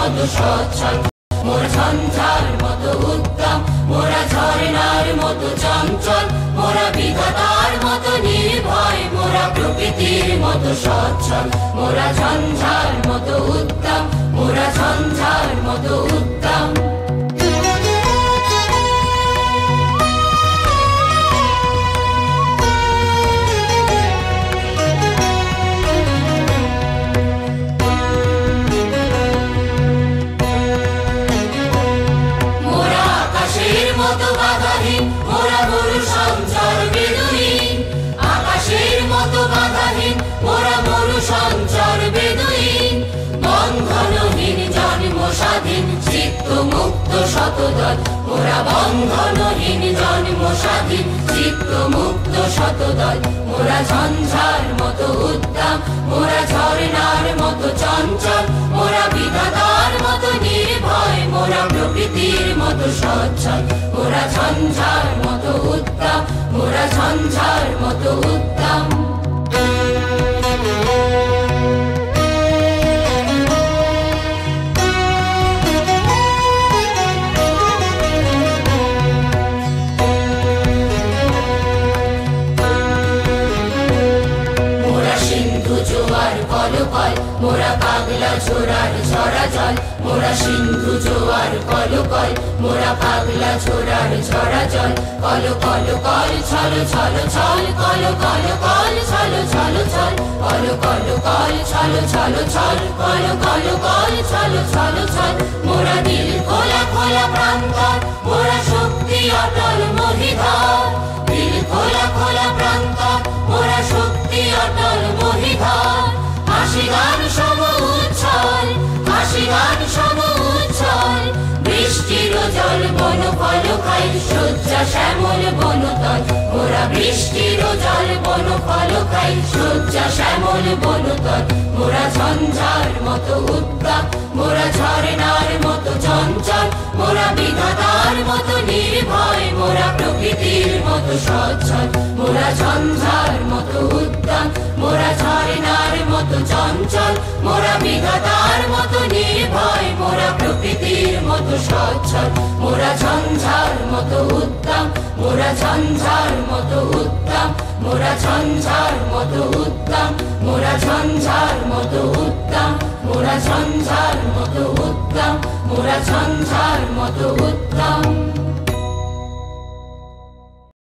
মতো সচ্ছল, মোরা ঝঞ্ঝার মতো উত্তম, মোরা ঝরনার মতো চঞ্চল, মোরা বিধাতার মতো নির্ভয়, মোরা প্রকৃতির মতো সচ্ছল, মোরা ঝঞ্ঝার মতো উত্তম, মোরা ঝঞ্ঝার মতো উত্তম। মোরা মরু সঞ্চার বেদুইন, আকাশের মতো বাধাহীন, মোরা মরু সঞ্চার বেদুইন, বন্ধনহীন জন্ম স্বাধীন, চিত্ত মুক্ত শতদল, মোরা বন্ধনহীন জন্ম স্বাধীন, চিত্ত মুক্ত শতদল, মোরা ঝঞ্ঝার মতো উদ্দাম, মোরা ঝরনার মতো চঞ্চল, মোরা বিধাতার মতো নির্ভয়, মোরা প্রকৃতির মতো সচ্ছল, মোরা ঝঞ্ঝার মতো উত্তম, মোরা ঝঞ্ঝার মতো উত্তম। মোরা সিন্ধু জোয়ার কলকল, মোরা পাগলা ঝোড়ার ঝরা জল, মোরা সিন্ধু জোয়ার কলকল, মোরা পাগলা ঝোড়ার ঝরা জল, কল কল কল ছল ছল ছল, কল কল কল ছল ছল ছল, কল কল কল ছল ছল ছল, কল কল কল ছল ছল ছল, মোরা দিল খোলা খোলা প্রান্তর, মোরা শক্তি অটল মহিধর, দিল খোলা খোলা প্রান্তর, মোরা শক্তি অটল মহিধর, হাসি গান সম উচ্ছল, হাসি গান সম উচ্ছল, বৃষ্টির জল বন ফল খাই, শয্যা শ্যামল বনতল, মোরা বৃষ্টির জল বন ফল খাই, শয্যা শ্যামল বনতল, মোরা ঝঞ্ঝার মতো উত্তাপ, মোরা ঝরনার মতো চঞ্চল, মোরা বিধাতার মতো নির্ভয়, মোরা প্রকৃতির মতো সচ্ছল, মোরা ঝঞ্ঝার মতো উত্তম, মোরা ঝরনার মতো চঞ্চল, মোরা বিধাতার মতো নির্ভয়, মোরা প্রকৃতির মতো সচ্ছল, মোরা ঝঞ্ঝার মতো উত্তম, মোরা ঝঞ্ঝার মতো উত্তম, মোরা ঝঞ্ঝার মতো উত্তম, মোরা ঝঞ্ঝার মতো উত্তম, মোরা ঝঞ্ঝার মতো উত্তম, মোরা ঝঞ্ঝার মতো উত্তম।